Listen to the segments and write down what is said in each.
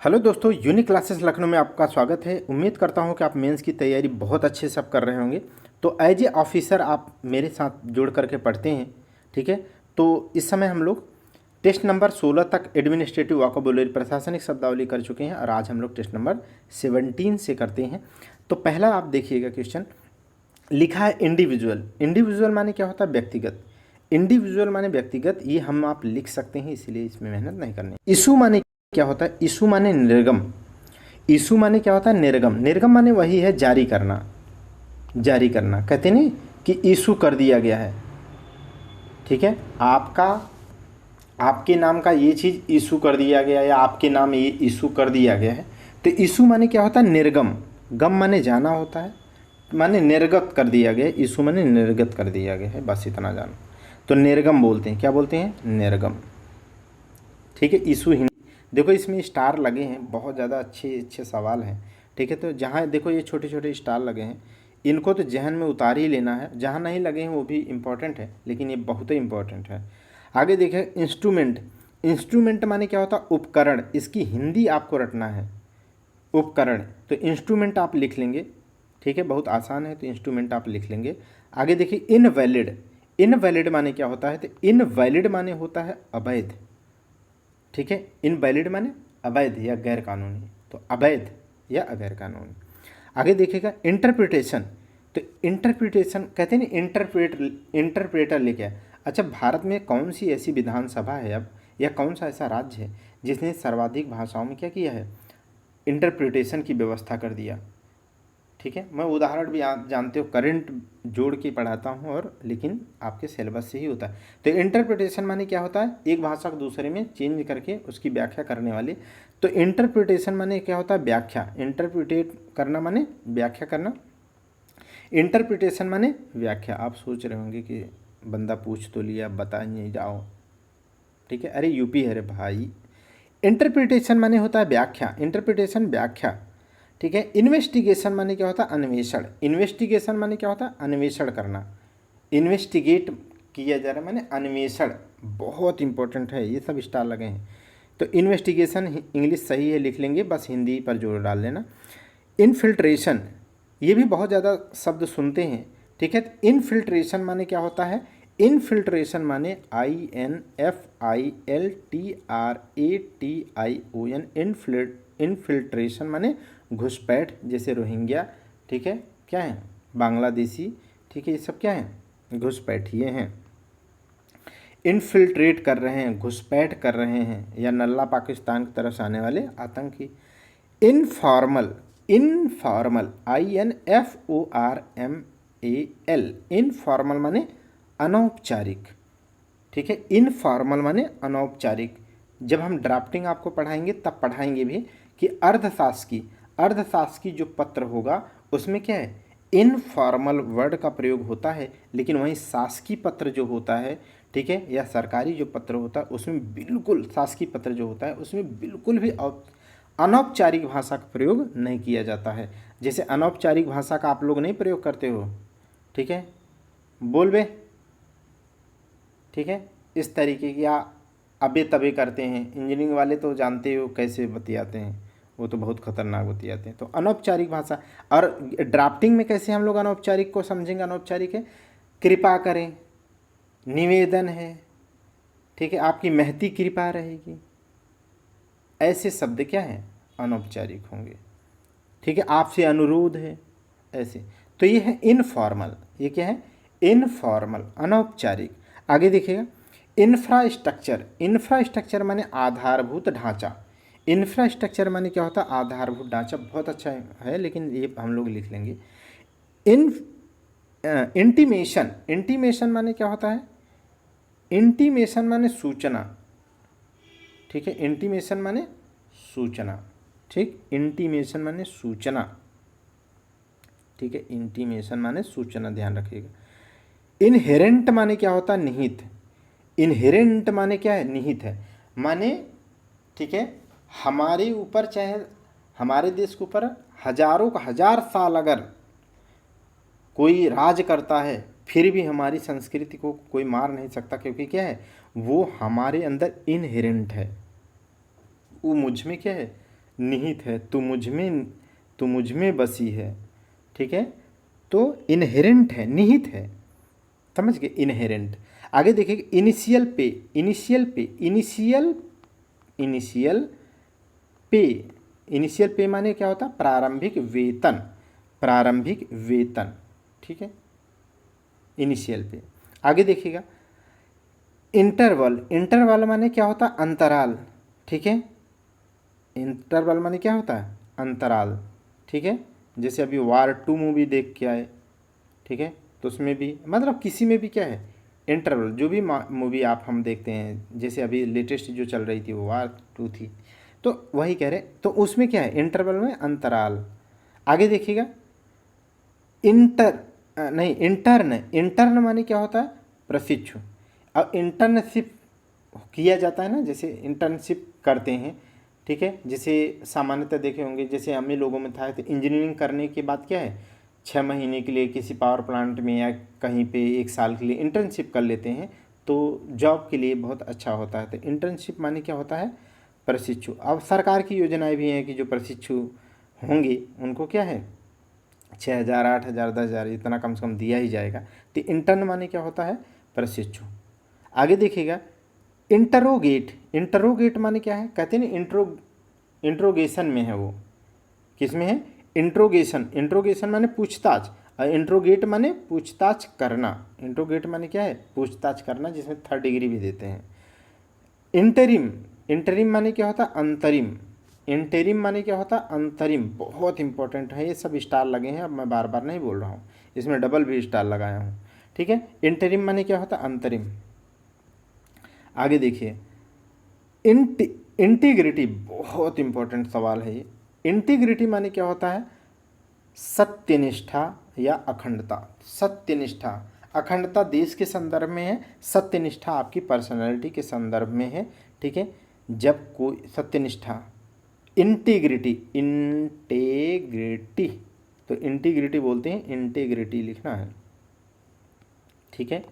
Hello दोस्तों, unique classes Lucknow में आपका स्वागत है। उम्मीद करता हूं कि आप मेंस की तैयारी बहुत अच्छे से आप कर रहे होंगे। तो एज ए ऑफिसर आप मेरे साथ जुड़ करके पढ़ते हैं, ठीक है। तो इस समय हम लोग टेस्ट नंबर 16 तक एडमिनिस्ट्रेटिव वोकैबुलरी प्रशासनिक शब्दावली कर चुके हैं और आज हम लोग टेस्ट नंबर 17 से करते हैं। तो पहला आप देखिएगा क्वेश्चन लिखा है इंडिविजुअल। इंडिविजुअल माने क्या होता है? व्यक्तिगत। इंडिविजुअल माने व्यक्तिगत, ये हम आप लिख सकते हैं, इसीलिए इसमें मेहनत नहीं करनी। इशू माने क्या होता है? इशू माने निर्गम। इशू माने क्या होता है? निर्गम। निर्गम माने वही है जारी करना। जारी करना कहते नहीं कि इशू कर दिया गया है, ठीक है। आपके नाम का ये चीज़ इशू कर दिया गया या आपके नाम ये इशू कर दिया गया है। तो इशू माने क्या होता है? निर्गम। गम माने जाना होता है, माने निर्गत कर दिया गया। इशू माने निर्गत कर दिया गया है, बस इतना जानो। तो निर्गम बोलते हैं। क्या बोलते हैं? निर्गम, ठीक है। इशू देखो इसमें स्टार लगे हैं, बहुत ज़्यादा अच्छे अच्छे सवाल हैं, ठीक है। तो जहाँ देखो ये छोटे छोटे स्टार लगे हैं, इनको तो जहन में उतार ही लेना है। जहाँ नहीं लगे हैं वो भी इम्पॉर्टेंट है, लेकिन ये बहुत ही इम्पॉर्टेंट है। आगे देखें इंस्ट्रूमेंट। इंस्ट्रूमेंट माने क्या होता है? उपकरण। इसकी हिंदी आपको रटना है, उपकरण। तो इंस्ट्रूमेंट आप लिख लेंगे, ठीक है, बहुत आसान है। तो इंस्ट्रूमेंट आप लिख लेंगे। आगे देखिए इनवैलिड। इनवैलिड माने क्या होता है? तो इनवैलिड माने होता है अवैध, ठीक है। इनवैलिड माने अवैध या गैर कानूनी। तो अवैध या गैर कानूनी। आगे देखिएगा इंटरप्रिटेशन। तो इंटरप्रिटेशन कहते हैं ना, इंटरप्रेटर लेके आए। अच्छा, भारत में कौन सी ऐसी विधानसभा है अब, या कौन सा ऐसा राज्य है जिसने सर्वाधिक भाषाओं में क्या किया है? इंटरप्रिटेशन की व्यवस्था कर दिया, ठीक है। मैं उदाहरण भी आप जानते हो, करंट जोड़ के पढ़ाता हूँ, और लेकिन आपके सिलेबस से ही होता है। तो इंटरप्रिटेशन माने क्या होता है? एक भाषा को दूसरे में चेंज करके उसकी व्याख्या करने वाले। तो इंटरप्रिटेशन माने क्या होता है? व्याख्या। इंटरप्रिटेट करना माने व्याख्या करना। इंटरप्रिटेशन माने व्याख्या। आप सोच रहे होंगे कि बंदा पूछ तो लिया, बता नहीं जाओ, ठीक है। अरे यूपी है रे भाई। इंटरप्रिटेशन माने होता है व्याख्या। इंटरप्रिटेशन व्याख्या, ठीक है। इन्वेस्टिगेशन माने क्या होता है? अन्वेषण। इन्वेस्टिगेशन माने क्या होता है? अन्वेषण करना। इन्वेस्टिगेट किया जा रहा है माने अन्वेषण। बहुत इंपॉर्टेंट है, ये सब स्टार लगे हैं। तो इन्वेस्टिगेशन इंग्लिश सही है, लिख लेंगे, बस हिंदी पर जोर डाल लेना। इनफिल्ट्रेशन, ये भी बहुत ज़्यादा शब्द सुनते हैं, ठीक है। तो इनफिल्ट्रेशन माने क्या होता है? इनफिल्ट्रेशन माने INFILTRATION। इनफिल्ट्रेशन माने घुसपैठ, जैसे रोहिंग्या, ठीक है, क्या है? बांग्लादेशी, ठीक है, ये सब क्या है? घुसपैठिए हैं। इनफिल्ट्रेट कर रहे हैं, घुसपैठ कर रहे हैं, या नल्ला पाकिस्तान की तरफ से आने वाले आतंकी। इनफॉर्मल। Informal INFORMAL। इनफॉर्मल माने अनौपचारिक, ठीक है। इनफॉर्मल माने अनौपचारिक। जब हम ड्राफ्टिंग आपको पढ़ाएंगे तब पढ़ाएंगे भी कि अर्धशासकीय, अर्धशासकीय जो पत्र होगा उसमें क्या है? इनफॉर्मल वर्ड का प्रयोग होता है, लेकिन वहीं शासकीय पत्र जो होता है, ठीक है, या सरकारी जो पत्र होता है उसमें बिल्कुल, शासकीय पत्र जो होता है उसमें बिल्कुल भी अनौपचारिक भाषा का प्रयोग नहीं किया जाता है। जैसे अनौपचारिक भाषा का आप लोग नहीं प्रयोग करते हो, ठीक है, बोल बे, ठीक है, इस तरीके की, या अबे तबे करते हैं। इंजीनियरिंग वाले तो जानते हो कैसे बतियाते हैं, वो तो बहुत खतरनाक बतियाते हैं। तो अनौपचारिक भाषा। और ड्राफ्टिंग में कैसे हम लोग अनौपचारिक को समझेंगे? अनौपचारिक है कृपा करें, निवेदन है, ठीक है, आपकी महती कृपा रहेगी। ऐसे शब्द क्या है? अनौपचारिक होंगे, ठीक है। आपसे अनुरोध है, ऐसे। तो ये है इनफॉर्मल। ये क्या है? इनफॉर्मल, अनौपचारिक। आगे देखिएगा इंफ्रास्ट्रक्चर। इंफ्रास्ट्रक्चर माने आधारभूत ढांचा। इंफ्रास्ट्रक्चर माने क्या होता है? आधारभूत ढांचा। बहुत अच्छा है, लेकिन ये हम लोग लिख लेंगे। इन इंटीमेशन। इंटीमेशन माने क्या होता है? इंटीमेशन माने सूचना, ठीक है। इंटीमेशन माने सूचना, ठीक। इंटीमेशन माने सूचना, ठीक है। इंटीमेशन माने सूचना, ध्यान रखिएगा। इनहेरेंट माने क्या होता है? निहित। इनहेरेंट माने क्या है? निहित है, माने, ठीक है, हमारे ऊपर, चाहे हमारे देश के ऊपर हजारों का हजार साल अगर कोई राज करता है, फिर भी हमारी संस्कृति को कोई मार नहीं सकता, क्योंकि क्या है? वो हमारे अंदर इनहेरेंट है, वो मुझ में क्या है? निहित है, तू मुझ में बसी है, ठीक है। तो इनहेरेंट है, निहित है, समझ गए, इनहेरेंट। आगे देखिए इनिशियल पे, इनिशियल पे, इनिशियल पे, इनिशियल पे माने क्या होता है, प्रारंभिक वेतन, प्रारंभिक वेतन, ठीक है, इनिशियल पे। आगे देखिएगा इंटरवल, इंटरवल माने क्या होता है, अंतराल, ठीक है, इंटरवल माने क्या होता है, अंतराल, ठीक है। जैसे अभी वार 2 मूवी देख के आए, ठीक है, तो उसमें भी मतलब किसी में भी क्या है, इंटरवल, जो भी मूवी आप हम देखते हैं, जैसे अभी लेटेस्ट जो चल रही थी वो वार 2 थी, तो वही कह रहे, तो उसमें क्या है, इंटरवल में अंतराल। आगे देखिएगा नहीं, इंटर्न, इंटर्न माने क्या होता है, प्रशिक्षु। अब इंटर्नशिप किया जाता है ना, जैसे इंटर्नशिप करते हैं, ठीक है, जैसे सामान्यतः देखे होंगे, जैसे हम ही लोगों में था, तो इंजीनियरिंग करने के बाद क्या है, 6 महीने के लिए किसी पावर प्लांट में या कहीं पे 1 साल के लिए इंटर्नशिप कर लेते हैं, तो जॉब के लिए बहुत अच्छा होता है। तो इंटर्नशिप माने क्या होता है, प्रशिक्षु। अब सरकार की योजनाएं भी हैं कि जो प्रशिक्षु होंगे उनको क्या है, 6,000, 8,000, 10,000 इतना कम से कम दिया ही जाएगा। तो इंटर्न माने क्या होता है, प्रशिक्षु। आगे देखिएगा इंटरोगेट, इंटरोगेट माने क्या है, कहते हैं ना इंट्रोगेशन में है वो, किस में है, इंट्रोगेशन, इंट्रोगेशन माने पूछताछ, और इंट्रोगेट माने पूछताछ करना, इंट्रोगेट माने क्या है, पूछताछ करना, जिसमें 3rd डिग्री भी देते हैं। इंटरिम, इंटरिम माने क्या होता है, अंतरिम, इंटरिम माने क्या होता है, अंतरिम, बहुत इंपॉर्टेंट है, ये सब स्टार लगे हैं, अब मैं बार बार नहीं बोल रहा हूँ, इसमें डबल भी स्टार लगाया हूँ, ठीक है। इंटरिम माने क्या होता है, अंतरिम। आगे देखिए इंटीग्रिटी, बहुत इंपॉर्टेंट सवाल है ये। इंटीग्रिटी माने क्या होता है, सत्यनिष्ठा या अखंडता, सत्यनिष्ठा, अखंडता देश के संदर्भ में है, सत्यनिष्ठा आपकी पर्सनैलिटी के संदर्भ में है, ठीक है। जब कोई सत्यनिष्ठा, इंटीग्रिटी, इंटेग्रिटी, तो इंटीग्रिटी बोलते हैं, इंटीग्रिटी लिखना है, ठीक है।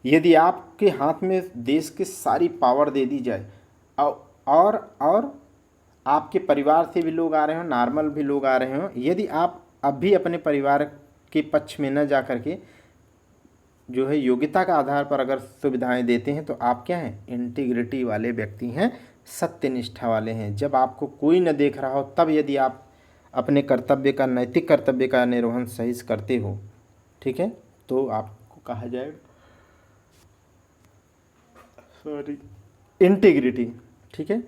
यदि आपके हाथ में देश की सारी पावर दे दी जाए, और आपके परिवार से भी लोग आ रहे हो, नॉर्मल भी लोग आ रहे हो, यदि आप अब भी अपने परिवार के पक्ष में न जा करके जो है योग्यता का आधार पर अगर सुविधाएं देते हैं, तो आप क्या हैं, इंटीग्रिटी वाले व्यक्ति हैं, सत्यनिष्ठा वाले हैं। जब आपको कोई न देख रहा हो, तब यदि आप अपने कर्तव्य का, नैतिक कर्तव्य का निर्वहन सही से करते हो, ठीक है, तो आपको कहा जाएगा, सॉरी, इंटीग्रिटी, ठीक है।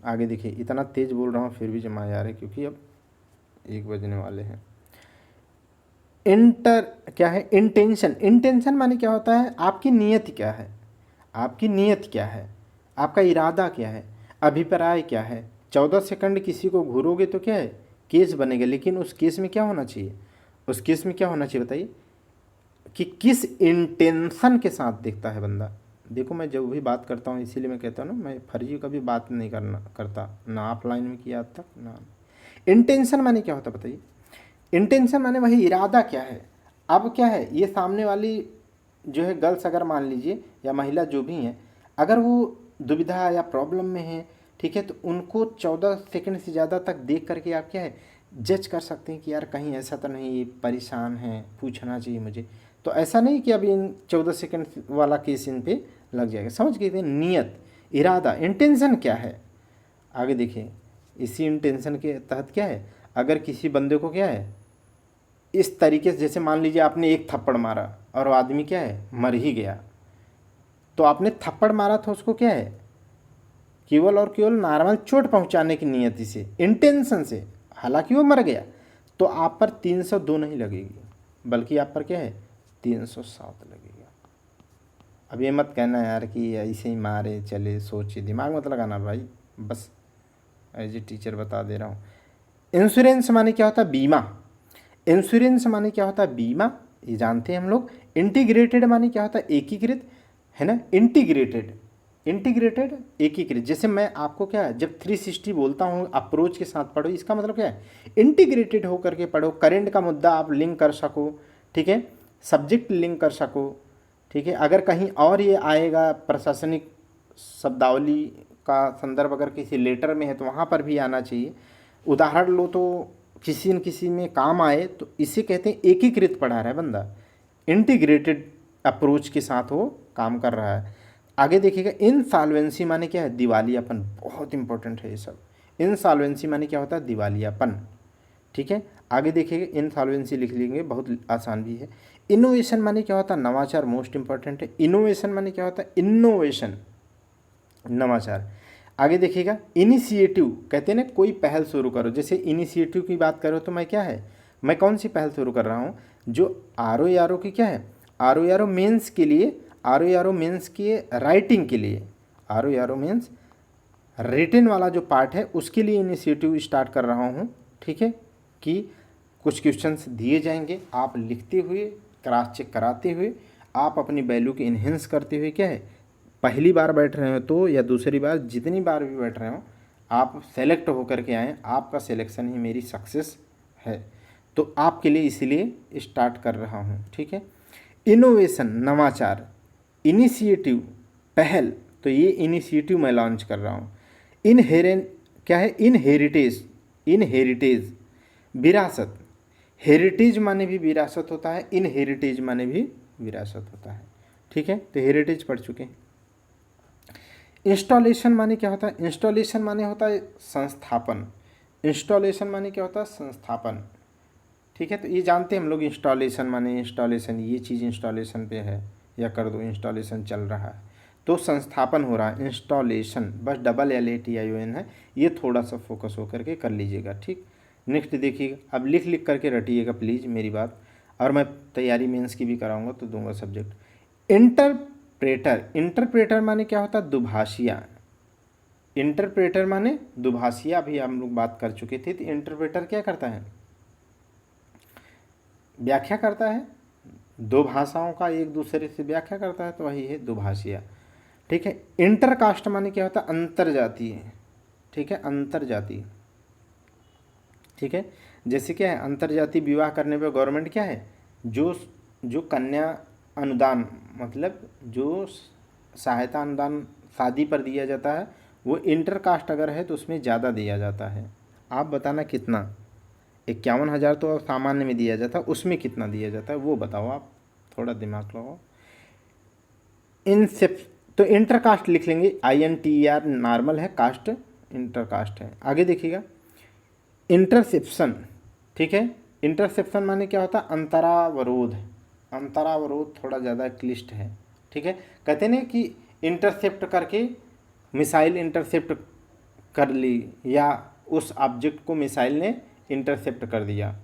आगे देखिए इतना तेज बोल रहा हूँ फिर भी जमा आ रहा है, क्योंकि अब 1 बजने वाले हैं। क्या है, इंटेंशन, इंटेंशन माने क्या होता है, आपकी नीयत क्या है, आपकी नीयत क्या है, आपका इरादा क्या है, अभिप्राय क्या है। 14 सेकंड किसी को घूरोगे तो क्या है, केस बनेगा, लेकिन उस केस में क्या होना चाहिए, उस केस में क्या होना चाहिए बताइए, कि किस इंटेंशन के साथ देखता है बंदा। देखो मैं जब भी बात करता हूँ, इसीलिए मैं कहता हूँ ना, मैं फर्जी कभी बात नहीं करता, ना ऑफलाइन में किया अब तक ना। इंटेंशन माने क्या होता बताइए, इंटेंशन माने वही इरादा क्या है। अब क्या है, ये सामने वाली जो है गर्ल्स, अगर मान लीजिए, या महिला जो भी हैं, अगर वो दुविधा या प्रॉब्लम में है, ठीक है, तो उनको 14 सेकंड से ज़्यादा तक देख करके आप क्या है, जज कर सकते हैं कि यार कहीं ऐसा तो नहीं ये परेशान है, पूछना चाहिए मुझे। तो ऐसा नहीं कि अभी इन 14 सेकंड वाला केस इन पे लग जाएगा, समझ गए, नियत, इरादा, इंटेंशन क्या है। आगे देखिए इसी इंटेंशन के तहत क्या है, अगर किसी बंदे को क्या है इस तरीके से, जैसे मान लीजिए आपने एक थप्पड़ मारा और वो आदमी क्या है, मर ही गया, तो आपने थप्पड़ मारा था उसको क्या है, केवल और केवल नॉर्मल चोट पहुंचाने की नियति से, इंटेंशन से, हालांकि वो मर गया, तो आप पर 302 नहीं लगेगी, बल्कि आप पर क्या है, 307 लगेगा। अब ये मत कहना यार कि ऐसे ही मारे चले, सोचिए, दिमाग मत लगाना भाई, बस एज ए टीचर बता दे रहा हूँ। इंश्योरेंस माने क्या होता है, बीमा, इंश्योरेंस माने क्या होता है, बीमा, ये जानते हैं हम लोग। इंटीग्रेटेड माने क्या होता है, एकीकृत, है ना, इंटीग्रेटेड, इंटीग्रेटेड, एकीकृत। जैसे मैं आपको क्या है, जब 360 बोलता हूँ अप्रोच के साथ पढ़ो, इसका मतलब क्या है, इंटीग्रेटेड होकर के पढ़ो, करेंट का मुद्दा आप लिंक कर सको, ठीक है, सब्जेक्ट लिंक कर सको, ठीक है। अगर कहीं और ये आएगा, प्रशासनिक शब्दावली का संदर्भ अगर किसी लेटर में है तो वहाँ पर भी आना चाहिए। उदाहरण लो तो किसी न किसी में काम आए, तो इसे कहते हैं एकीकृत पढ़ा रहा है बंदा, इंटीग्रेटेड अप्रोच के साथ वो काम कर रहा है। आगे देखिएगा, इनसॉल्वेंसी माने क्या है? दिवालियापन। बहुत इंपॉर्टेंट है ये सब। इनसॉल्वेंसी माने क्या होता है? दिवालियापन। ठीक है, आगे देखिएगा, इनसॉल्वेंसी लिख लेंगे, बहुत आसान भी है। इनोवेशन माने क्या होता है? नवाचार। मोस्ट इंपॉर्टेंट है। इनोवेशन माने क्या होता है? इनोवेशन, नवाचार। आगे देखिएगा, इनिशिएटिव, कहते हैं ना कोई पहल शुरू करो। जैसे इनिशिएटिव की बात करो तो मैं क्या है, मैं कौन सी पहल शुरू कर रहा हूँ? जो आर ओ की क्या है, आर ओ मेंस के लिए, आर ओ मेंस के राइटिंग के लिए, आर ओ मेंस रिटन वाला जो पार्ट है उसके लिए इनिशिएटिव स्टार्ट कर रहा हूँ। ठीक है, कि कुछ क्वेश्चंस दिए जाएंगे, आप लिखते हुए, क्रॉस चेक कराते हुए, आप अपनी वैल्यू की इन्हेंस करते हुए क्या है, पहली बार बैठ रहे हो तो या दूसरी बार, जितनी बार भी बैठ रहे हो, आप सेलेक्ट होकर के आएँ। आपका सिलेक्शन ही मेरी सक्सेस है, तो आपके लिए इसीलिए स्टार्ट कर रहा हूँ। ठीक है, इनोवेशन, नवाचार, इनिशिएटिव, पहल, तो ये इनिशिएटिव मैं लॉन्च कर रहा हूँ। इनहेरेंट क्या है? इनहेरिटेज, इनहेरिटेज विरासत। हेरिटेज माने भी विरासत होता है, इनहेरिटेज माने भी विरासत होता है। ठीक है, तो हेरिटेज पढ़ चुके हैं। इंस्टॉलेशन माने क्या होता है? इंस्टॉलेशन माने होता है संस्थापन। इंस्टॉलेशन माने क्या होता है? संस्थापन। ठीक है, तो ये जानते हैं हम लोग, इंस्टॉलेशन माने इंस्टॉलेशन, ये चीज़ इंस्टॉलेशन पे है या कर दो, इंस्टॉलेशन चल रहा है, तो संस्थापन हो रहा है, इंस्टॉलेशन, बस LATION है, ये थोड़ा सा फोकस होकर के कर लीजिएगा। ठीक, नेक्स्ट देखिएगा, अब लिख लिख करके रटिएगा प्लीज़ मेरी बात, और मैं तैयारी मेंस की भी कराऊंगा तो दूंगा सब्जेक्ट। इंटरप्रेटर, इंटरप्रेटर माने क्या होता है? दुभाषिया। इंटरप्रेटर माने दुभाषिया, अभी हम लोग बात कर चुके थे। तो इंटरप्रेटर क्या करता है? व्याख्या करता है, दो भाषाओं का एक दूसरे से व्याख्या करता है, तो वही है दुभाषिया। ठीक है, इंटरकास्ट माने क्या होता है? अंतरजातीय। ठीक है, अंतरजातीय। ठीक है, जैसे क्या है, अंतरजातीय विवाह करने पे गवर्नमेंट क्या है, जो जो कन्या अनुदान, मतलब जो सहायता अनुदान शादी पर दिया जाता है, वो इंटरकास्ट अगर है तो उसमें ज़्यादा दिया जाता है। आप बताना कितना? 51,000 तो सामान्य में दिया जाता है, उसमें कितना दिया जाता है वो बताओ, आप थोड़ा दिमाग लगाओ। तो इंटरकास्ट लिख लेंगे, INTER नॉर्मल है, कास्ट इंटरकास्ट है। आगे देखिएगा, इंटरसेप्शन। ठीक है, इंटरसेप्शन माने क्या होता है? अंतरावरोध। अंतरावरोध थोड़ा ज़्यादा क्लिष्ट है। ठीक है, कहते हैं कि इंटरसेप्ट करके मिसाइल इंटरसेप्ट कर ली, या उस ऑब्जेक्ट को मिसाइल ने इंटरसेप्ट कर दिया,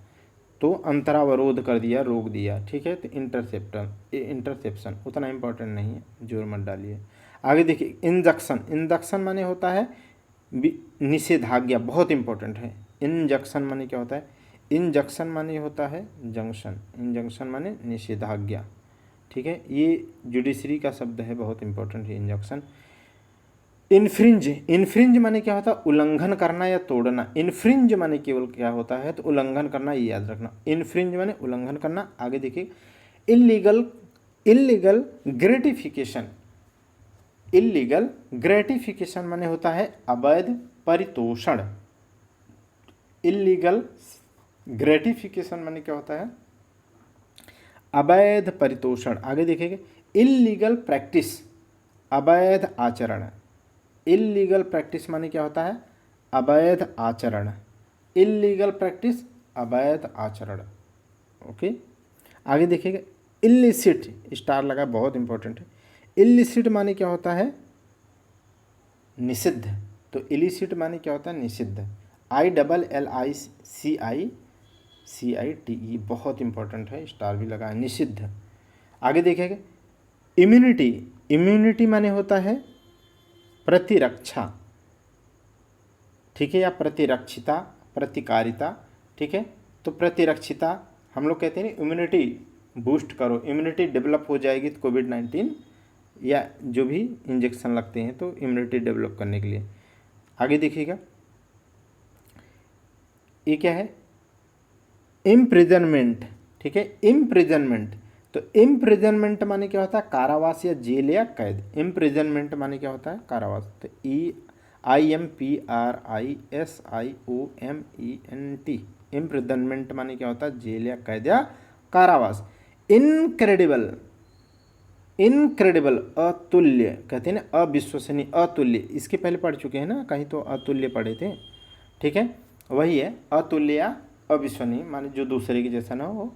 तो अंतरावरोध कर दिया, रोक दिया। ठीक है, तो इंटरसेप्शन उतना इम्पोर्टेंट नहीं है, जोर मत डालिए। आगे देखिए, इंजक्शन। इंजक्शन माने होता है निषेधाज्ञा, बहुत इंपॉर्टेंट है। इंजक्शन माने क्या होता है? इंजक्शन माने होता है जंक्शन, इंजंक्शन माने निषेधाज्ञा। ठीक है, ये जुडिशरी का शब्द है, बहुत इंपॉर्टेंट है इंजक्शन। इन्फ्रिंज, इन्फ्रिंज माने क्या होता है? उल्लंघन करना या तोड़ना। इन्फ्रिंज माने केवल क्या होता है? तो उल्लंघन करना, ये याद रखना। इन्फ्रिंज माने उल्लंघन करना। आगे देखिए, illegal, illegal gratification. Illegal gratification माने होता है अवैध परितोषण। इल्लीगल ग्रेटिफिकेशन माने क्या होता है? अवैध परितोषण। आगे देखेंगे, इल्लीगल प्रैक्टिस, अवैध आचरण। इल्लीगल प्रैक्टिस माने क्या होता है? अवैध आचरण। इल्लीगल प्रैक्टिस, अवैध आचरण। ओके, आगे देखिएगा, इलिसिट, स्टार लगा, बहुत इंपॉर्टेंट है। इलिसिट माने क्या होता है? निषिद्ध। तो इलिसिट माने क्या होता है? निषिद्ध। ILLICITE, बहुत इंपॉर्टेंट है, स्टार भी लगा है, निषिद्ध। आगे देखेंगे, इम्यूनिटी। इम्यूनिटी माने होता है प्रतिरक्षा। ठीक है, या प्रतिरक्षिता, प्रतिकारिता। ठीक है, तो प्रतिरक्षिता हम लोग कहते हैं इम्यूनिटी बूस्ट करो, इम्यूनिटी डेवलप हो जाएगी तो कोविड-19 या जो भी इंजेक्शन लगते हैं तो इम्यूनिटी डेवलप करने के लिए। आगे देखिएगा, ये क्या है? इम्प्रिजनमेंट। ठीक है, इम्प्रिजनमेंट। तो इम्प्रिजनमेंट माने क्या होता है? कारावास या जेल या कैद। इम्प्रिजनमेंट माने क्या होता है? कारावास। तो IMPRISIOMENT, इम्प्रिजनमेंट माने क्या होता है, जेल या कैद या कारावास। इनक्रेडिबल, इनक्रेडिबल अतुल्य कहते हैं ना, अविश्वसनीय, अतुल्य, इसके पहले पढ़ चुके हैं ना, कहीं तो अतुल्य पढ़े थे, ठीक है, वही है अतुल्य या अविश्वसनीय, माने जो दूसरे के जैसा ना हो,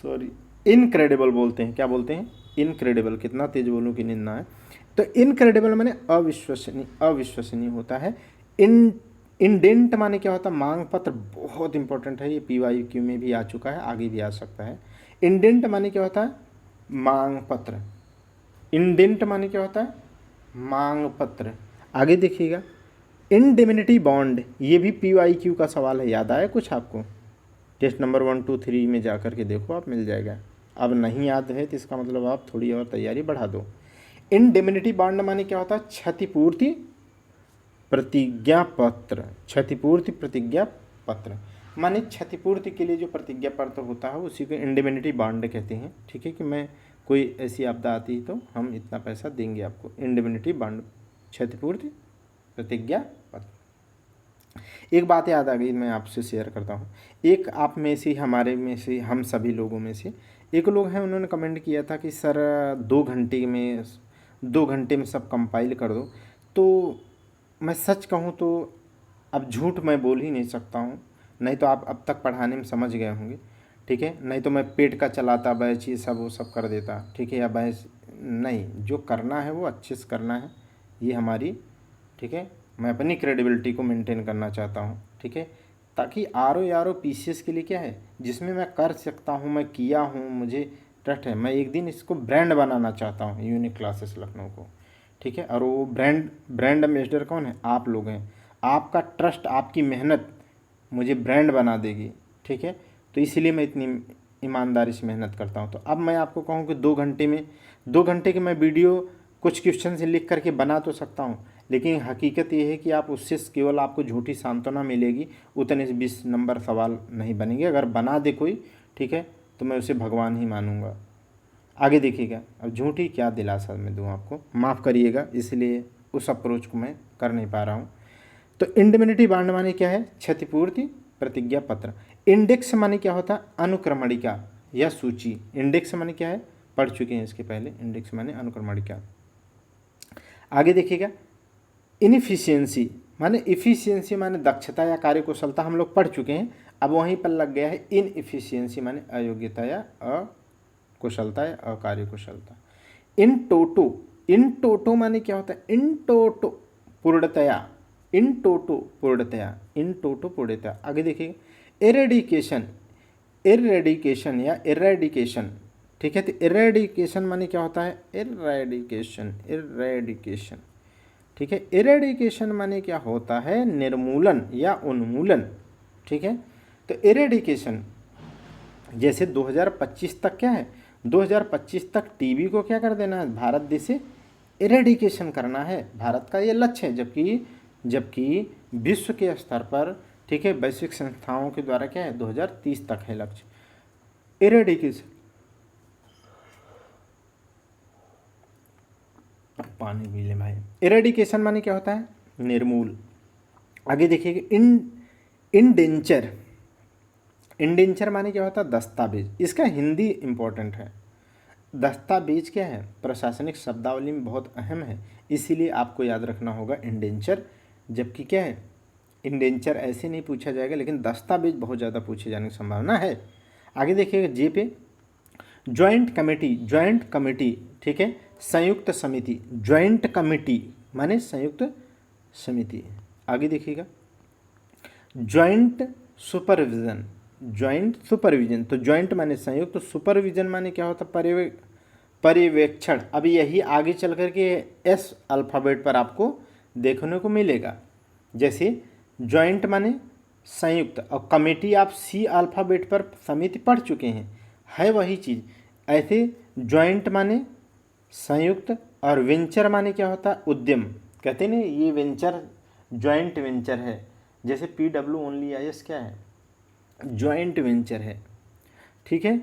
सॉरी, इनक्रेडिबल बोलते हैं, क्या बोलते हैं, इनक्रेडिबल, कितना तेज बोलूं कि नींद ना है। तो इनक्रेडिबल माने अविश्वसनीय, अविश्वसनीय होता है। इंडेंट माने क्या होता है, मांग पत्र, बहुत इंपॉर्टेंट है, ये PYQ में भी आ चुका है, आगे भी आ सकता है। इंडेंट माने क्या होता है, मांग पत्र। इंडेंट माने क्या होता है, मांग पत्र। आगे देखिएगा, इंडेमिनिटी बॉन्ड, ये भी PYQ का सवाल है, याद आया कुछ आपको, टेस्ट नंबर 1, 2, 3 में जा कर के देखो, आप मिल जाएगा। अब नहीं याद है तो इसका मतलब आप थोड़ी और तैयारी बढ़ा दो। इंडेमिनिटी बॉन्ड माने क्या होता है, क्षतिपूर्ति प्रतिज्ञा पत्र। क्षतिपूर्ति प्रतिज्ञा पत्र माने क्षतिपूर्ति के लिए जो प्रतिज्ञा पत्र होता है उसी को इंडेमिनिटी बॉन्ड कहते हैं, ठीक है, कि मैं कोई ऐसी आपदा आती है तो हम इतना पैसा देंगे आपको, इंडेमिनिटी बॉन्ड, क्षतिपूर्ति प्रतिज्ञा पत्र। एक बात याद आ गई, मैं आपसे शेयर करता हूँ। एक आप में से, हमारे में से, हम सभी लोगों में से एक लोग हैं, उन्होंने कमेंट किया था कि सर 2 घंटे में सब कंपाइल कर दो। तो मैं सच कहूँ तो अब झूठ मैं बोल ही नहीं सकता हूँ, नहीं तो आप अब तक पढ़ाने में समझ गए होंगे, ठीक है, नहीं तो मैं पेट का चलाता बैच ये सब वो सब कर देता, ठीक है, या बैच नहीं, जो करना है वो अच्छे से करना है, ये हमारी, ठीक है, मैं अपनी क्रेडिबिलिटी को मेंटेन करना चाहता हूँ, ठीक है, ताकि RO PCS के लिए क्या है, जिसमें मैं कर सकता हूँ, मैं किया हूँ, मुझे ट्रस्ट है, मैं एक दिन इसको ब्रांड बनाना चाहता हूँ, यूनिक क्लासेस लखनऊ को, ठीक है, और वो ब्रांड एम्बेसडर कौन है, आप लोग हैं, आपका ट्रस्ट, आपकी मेहनत मुझे ब्रांड बना देगी, ठीक है, तो इसीलिए मैं इतनी ईमानदारी से मेहनत करता हूँ। तो अब मैं आपको कहूँ कि 2 घंटे की मैं वीडियो कुछ क्वेश्चन से लिख करके बना तो सकता हूँ, लेकिन हकीकत ये है कि आप उससे केवल आपको झूठी सांत्वना मिलेगी, उतने से 20 नंबर सवाल नहीं बनेंगे। अगर बना दे कोई, ठीक है, तो मैं उसे भगवान ही मानूंगा। आगे देखिएगा, अब झूठी क्या दिलासा मैं दूँ आपको, माफ़ करिएगा, इसलिए उस अप्रोच को मैं कर नहीं पा रहा हूँ। तो इंडेमिनिटी बॉन्ड माने क्या है, क्षतिपूर्ति प्रतिज्ञा पत्र। इंडेक्स माने क्या होता है, अनुक्रमणिका या सूची। इंडेक्स माने क्या है, पढ़ चुके हैं इसके पहले, इंडेक्स माने अनुक्रमणिका। आगे देखिएगा, इनफिशियंसी माने, इफिशियंसी माने दक्षता या कार्यकुशलता, हम लोग पढ़ चुके हैं, अब वहीं पर लग गया है इनएफिशिएंसी माने अयोग्यता या अकुशलता या अकार्यकुशलता। इन टोटो माने क्या होता है, इन टोटो पूर्णतया, इन टोटो पूर्णतया। आगे देखिए, एरेडिकेशन या इरेडिकेशन, ठीक है, तो इरेडिकेशन माने क्या होता है, इरेडिकेशन, ठीक है, इरेडिकेशन माने क्या होता है, निर्मूलन या उन्मूलन, ठीक है। तो इरेडिकेशन जैसे 2025 तक क्या है, 2025 तक टीबी को क्या कर देना है, भारत देश से इरेडिकेशन करना है, भारत का ये लक्ष्य है, जबकि विश्व के स्तर पर, ठीक है, वैश्विक संस्थाओं के द्वारा क्या है, 2030 तक है लक्ष्य इरेडिकेशन। पानी पी ले भाई। इरेडिकेशन माने क्या होता है, निर्मूल। आगे देखिए, इंडेंचर माने क्या होता है, दस्तावेज। इसका हिंदी इंपॉर्टेंट है। दस्तावेज क्या है, प्रशासनिक शब्दावली में बहुत अहम है, इसीलिए आपको याद रखना होगा इंडेंचर। जबकि क्या है, इंडेंचर ऐसे नहीं पूछा जाएगा, लेकिन दस्तावेज बहुत ज़्यादा पूछे जाने की संभावना है। आगे देखिएगा, जे पे ज्वाइंट कमेटी, ठीक है, संयुक्त समिति, ज्वाइंट कमेटी माने संयुक्त समिति। आगे देखिएगा, ज्वाइंट सुपरविजन, तो ज्वाइंट माने संयुक्त, तो सुपरविजन माने क्या होता है, पर्यवेक्षण। अब यही आगे चल कर के एस अल्फ़ाबेट पर आपको देखने को मिलेगा। जैसे ज्वाइंट माने संयुक्त, और कमेटी आप सी अल्फ़ाबेट पर समिति पढ़ चुके हैं, है वही चीज़। ऐसे ज्वाइंट माने संयुक्त, और वेंचर माने क्या होता है, उद्यम। कहते हैं ना, ये वेंचर ज्वाइंट वेंचर है। जैसे PWOnlyIS क्या है, ज्वाइंट वेंचर है, ठीक है।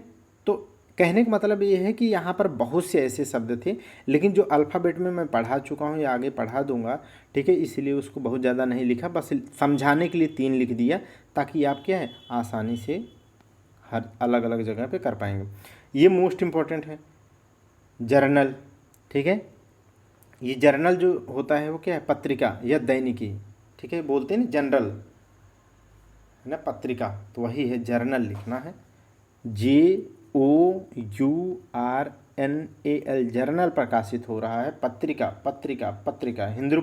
तो कहने का मतलब ये है कि यहाँ पर बहुत से ऐसे शब्द थे, लेकिन जो अल्फ़ाबेट में मैं पढ़ा चुका हूँ या आगे पढ़ा दूंगा, ठीक है, इसलिए उसको बहुत ज़्यादा नहीं लिखा, बस समझाने के लिए 3 लिख दिया, ताकि आप क्या है आसानी से हर अलग अलग जगह पे कर पाएंगे। ये मोस्ट इम्पॉर्टेंट है, जर्नल, ठीक है। ये जर्नल जो होता है वो क्या है, पत्रिका या दैनिकी, ठीक है, बोलते हैं ना जनरल, है ना, पत्रिका, तो वही है, जर्नल लिखना है, JOURNAL, जर्नल प्रकाशित हो रहा है, पत्रिका पत्रिका पत्रिका, हिंदू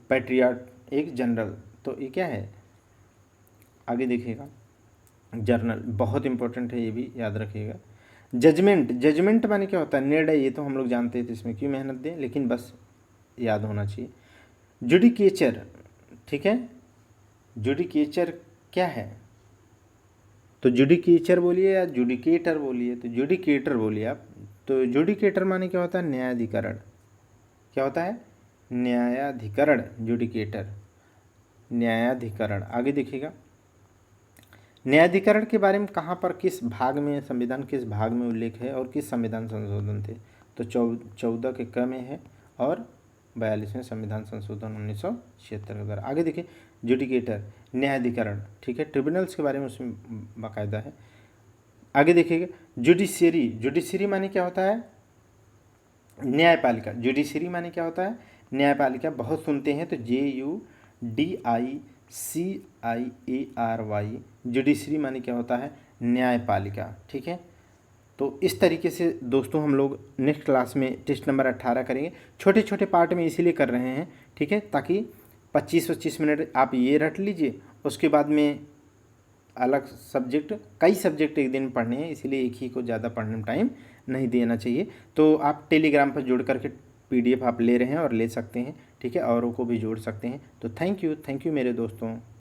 पैट्रियाट एक जनरल, तो ये क्या है, आगे देखिएगा, जर्नल बहुत इंपॉर्टेंट है, ये भी याद रखिएगा। जजमेंट, जजमेंट माने क्या होता है, निर्णय, ये तो हम लोग जानते हैं, तो इसमें क्यों मेहनत दें, लेकिन बस याद होना चाहिए। जुडिकेचर, ठीक है, जुडिकेचर क्या है, तो जुडिकेचर बोलिए या जुडिकेटर बोलिए, तो जुडिकेटर बोलिए आप। तो जुडिकेटर माने क्या होता है, न्यायाधिकरण, क्या होता है, न्यायाधिकरण, जुडिकेटर न्यायाधिकरण। आगे देखिएगा, न्यायाधिकरण के बारे में कहाँ पर, किस भाग में, संविधान किस भाग में उल्लेख है और किस संविधान संशोधन थे, तो 14 के क में है और 42वें संविधान संशोधन 1976 के द्वारा। आगे देखिए, जुडिकेटर न्यायाधिकरण, ठीक है, ट्रिब्यूनल्स के बारे में उसमें बाकायदा है। आगे देखिएगा, जुडिशरी, जुडिशरी माने क्या होता है, न्यायपालिका, जुडिशरी माने क्या होता है, न्यायपालिका, बहुत सुनते हैं, तो JUDICIARY, जुडिशरी माने क्या होता है, न्यायपालिका, ठीक है। तो इस तरीके से दोस्तों हम लोग नेक्स्ट क्लास में टेस्ट नंबर 18 करेंगे, छोटे छोटे पार्ट में इसीलिए कर रहे हैं, ठीक है, ताकि 25-25 मिनट आप ये रट लीजिए, उसके बाद में अलग सब्जेक्ट, कई सब्जेक्ट एक दिन में पढ़ने हैं, इसीलिए एक ही को ज़्यादा पढ़ने में टाइम नहीं देना चाहिए। तो आप टेलीग्राम पर जुड़ करके PDF आप ले रहे हैं और ले सकते हैं, ठीक है, औरों को भी जोड़ सकते हैं। तो थैंक यू मेरे दोस्तों।